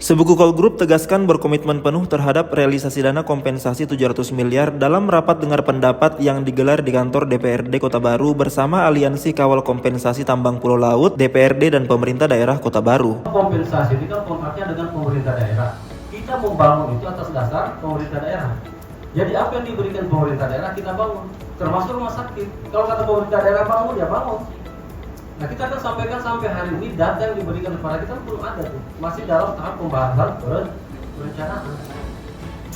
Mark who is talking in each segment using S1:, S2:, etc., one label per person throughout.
S1: Sebuku Call Group tegaskan berkomitmen penuh terhadap realisasi dana kompensasi 700 miliar dalam rapat dengar pendapat yang digelar di kantor DPRD Kota Baru bersama Aliansi Kawal Kompensasi Tambang Pulau Laut, DPRD dan pemerintah daerah Kota Baru.
S2: Kompensasi ini kan kontraknya dengan pemerintah daerah. Kita membangun itu atas dasar pemerintah daerah. Jadi apa yang diberikan pemerintah daerah kita bangun, termasuk rumah sakit. Kalau kata pemerintah daerah bangun, ya bangun. Nah, kita akan sampaikan sampai hari ini data yang diberikan kepada kita belum ada tuh, masih dalam tahap pembahasan perencanaan.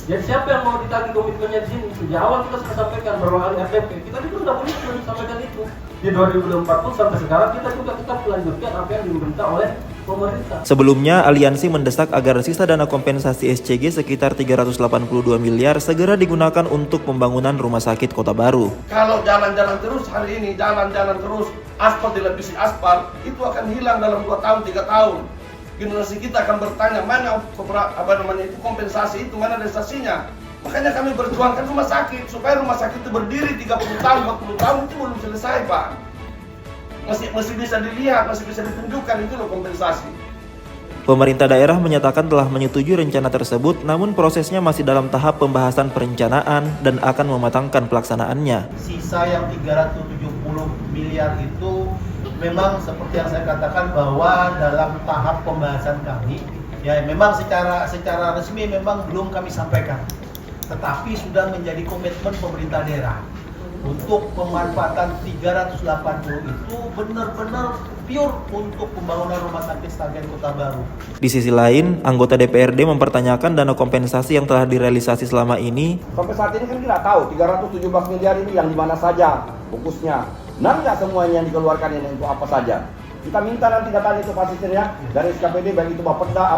S2: Jadi siapa yang mau ditagih komitmennya di sini? Sejak awal kita sudah sampaikan beberapa kali RTP, kita juga sudah komitmen sampaikan itu. Di 2024 pun sampai sekarang kita juga tetap melanjutkan apa yang diminta oleh pemerintah.
S1: Sebelumnya, Aliansi mendesak agar sisa dana kompensasi SCG sekitar 382 miliar segera digunakan untuk pembangunan rumah sakit Kota Baru.
S3: Kalau jalan-jalan terus hari ini, jalan-jalan terus, aspal dilapisi aspal, itu akan hilang dalam 2 tahun, 3 tahun. Generasi kita akan bertanya, mana itu kompensasi itu, mana realisasinya. Makanya kami berjuangkan rumah sakit, supaya rumah sakit itu berdiri 30 tahun, 40 tahun, itu belum selesai, Pak. Masih bisa dilihat, masih bisa ditunjukkan, itu loh kompensasi.
S1: Pemerintah daerah menyatakan telah menyetujui rencana tersebut, namun prosesnya masih dalam tahap pembahasan perencanaan dan akan mematangkan pelaksanaannya.
S4: Sisa yang 370 miliar itu memang seperti yang saya katakan bahwa dalam tahap pembahasan kami, ya memang secara resmi memang belum kami sampaikan, tetapi sudah menjadi komitmen pemerintah daerah untuk pemanfaatan 380 itu benar-benar pure untuk pembangunan rumah sakit stadion Kota Baru.
S1: Di sisi lain, anggota DPRD mempertanyakan dana kompensasi yang telah direalisasi selama ini.
S5: Sampai saat ini kan kita tahu 317 miliar ini yang di mana saja fokusnya. Nggak semuanya yang dikeluarkan ini untuk apa saja. Kita minta nanti datanya itu pastinya dari SKPD, baik itu Bapeda,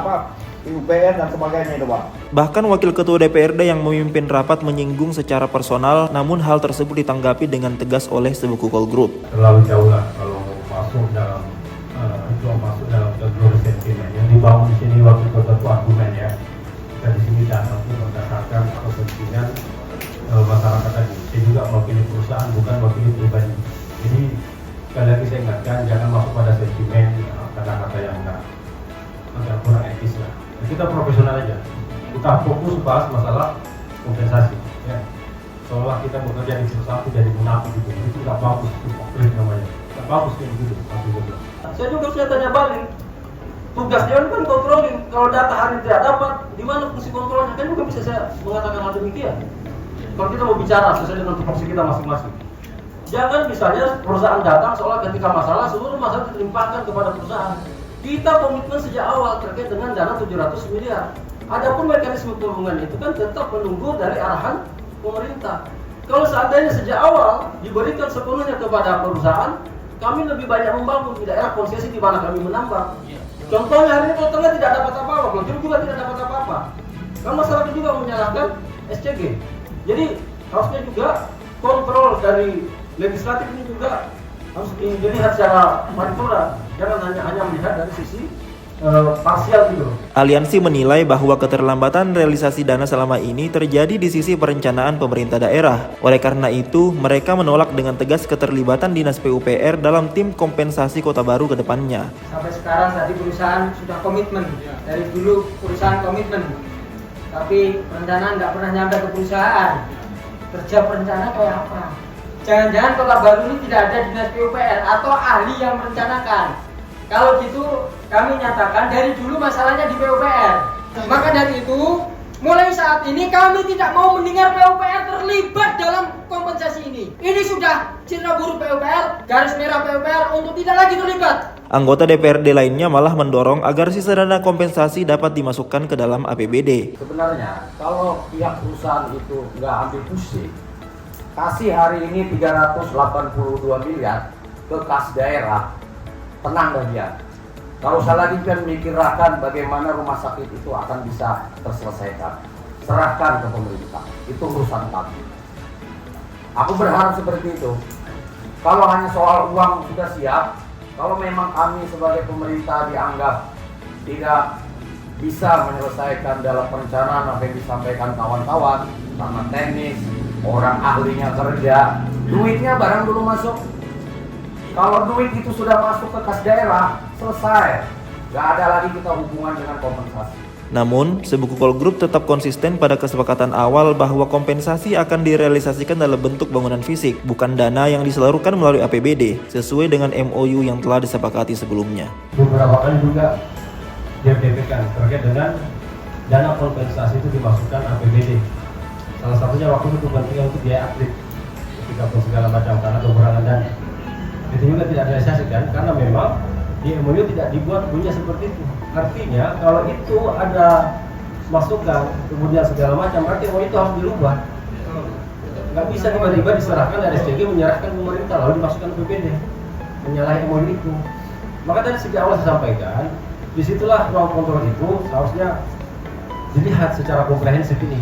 S5: PUPR dan sebagainya itu, Pak.
S1: Bahkan Wakil Ketua DPRD yang memimpin rapat menyinggung secara personal, namun hal tersebut ditanggapi dengan tegas oleh Sebuku Call Group.
S6: Terlalu jauh lah kalau masuk dalam global sentiment yang dibangun di sini waktu itu argumen ya. Dari sini dana itu berdasarkan kepentingan masyarakat tadi. Saya juga mewakili perusahaan, bukan mewakili pribadi. Jadi sekali lagi saya ingatkan jangan masuk pada sentimen kata-kata yang agak kurang etis lah. Kita profesional aja. Kita fokus bahas masalah kompensasi. Ya. Seolah kita bekerja di perusahaan itu jadi munafik gitu. Itu nggak bagus, itu konkret namanya. Nggak bagus kayak gitu.
S2: Saya juga sudah tanya balik. Tugas dia kan controlling. Kalau data hari ini tidak dapat, di mana fungsi kontrolnya? Kan juga bisa saya mengatakan hal demikian. Kalau kita mau bicara sesuai dengan tupoksi kita masing-masing. Jangan misalnya perusahaan datang seolah ketika masalah seluruh masalah dilimpahkan kepada perusahaan. Kita komitmen sejak awal terkait dengan dana 700 miliar. Adapun mekanisme pembangunan itu kan tetap menunggu dari arahan pemerintah. Kalau seandainya sejak awal diberikan sepenuhnya kepada perusahaan, kami lebih banyak membangun di daerah konsesi di mana kami menambang. Contohnya hari ini Kota Tengah tidak dapat apa-apa, Blok juga tidak dapat apa-apa. Kan masyarakat juga menyalahkan SCG. Jadi harusnya juga kontrol dari legislatif ini juga harus dilihat secara paripurna, jangan hanya melihat dari sisi parsial gitu.
S1: Aliansi menilai bahwa keterlambatan realisasi dana selama ini terjadi di sisi perencanaan pemerintah daerah. Oleh karena itu, mereka menolak dengan tegas keterlibatan Dinas PUPR dalam tim kompensasi Kota Baru ke depannya.
S7: Sampai sekarang tadi perusahaan sudah komitmen, dari dulu perusahaan komitmen, tapi perencanaan nggak pernah nyampe ke perusahaan. Kerja perencana kayak apa? Jangan-jangan Kota Baru ini tidak ada Dinas PUPR atau ahli yang merencanakan. Kalau gitu kami nyatakan dari dulu masalahnya di PUPR. Maka dari itu mulai saat ini kami tidak mau mendengar PUPR terlibat dalam kompensasi ini. Ini sudah citra buruk PUPR, garis merah PUPR untuk tidak lagi terlibat.
S1: Anggota DPRD lainnya malah mendorong agar sisa dana kompensasi dapat dimasukkan ke dalam APBD.
S5: Sebenarnya kalau pihak perusahaan itu nggak ambil pusing, kasih hari ini 382 miliar ke kas daerah, tenang dah dia. Kalau salah lagi kan mikirkan bagaimana rumah sakit itu akan bisa terselesaikan. Serahkan ke pemerintah, itu urusan kami. Aku berharap seperti itu. Kalau hanya soal uang sudah siap, kalau memang kami sebagai pemerintah dianggap tidak bisa menyelesaikan dalam perencanaan apa yang disampaikan kawan-kawan, sama teknis, orang ahlinya kerja, duitnya barang dulu masuk. Kalau duit itu sudah masuk ke kas daerah, selesai. Gak ada lagi kita hubungan dengan kompensasi.
S1: Namun, Sebukukol Group tetap konsisten pada kesepakatan awal bahwa kompensasi akan direalisasikan dalam bentuk bangunan fisik, bukan dana yang disalurkan melalui APBD, sesuai dengan MOU yang telah disepakati sebelumnya.
S6: Beberapa kali juga diabaikan terkait dengan dana kompensasi itu dimasukkan APBD. Salah satunya waktu itu kepentingan untuk biaya atlet, ketika pun segala macam karena kekurangan dana. Itu juga tidak direalisasikan karena memang di MOU tidak dibuat bunyinya seperti itu. Artinya kalau itu ada masukan kemudian segala macam, berarti MOU itu harus dirubah. Nggak bisa tiba-tiba diserahkan dari SCG menyerahkan pemerintah lalu dimasukkan APBD, menyalahi MOU itu. Maka dari sejak awal saya sampaikan, disitulah ruang kontrol itu seharusnya dilihat secara komprehensif ini.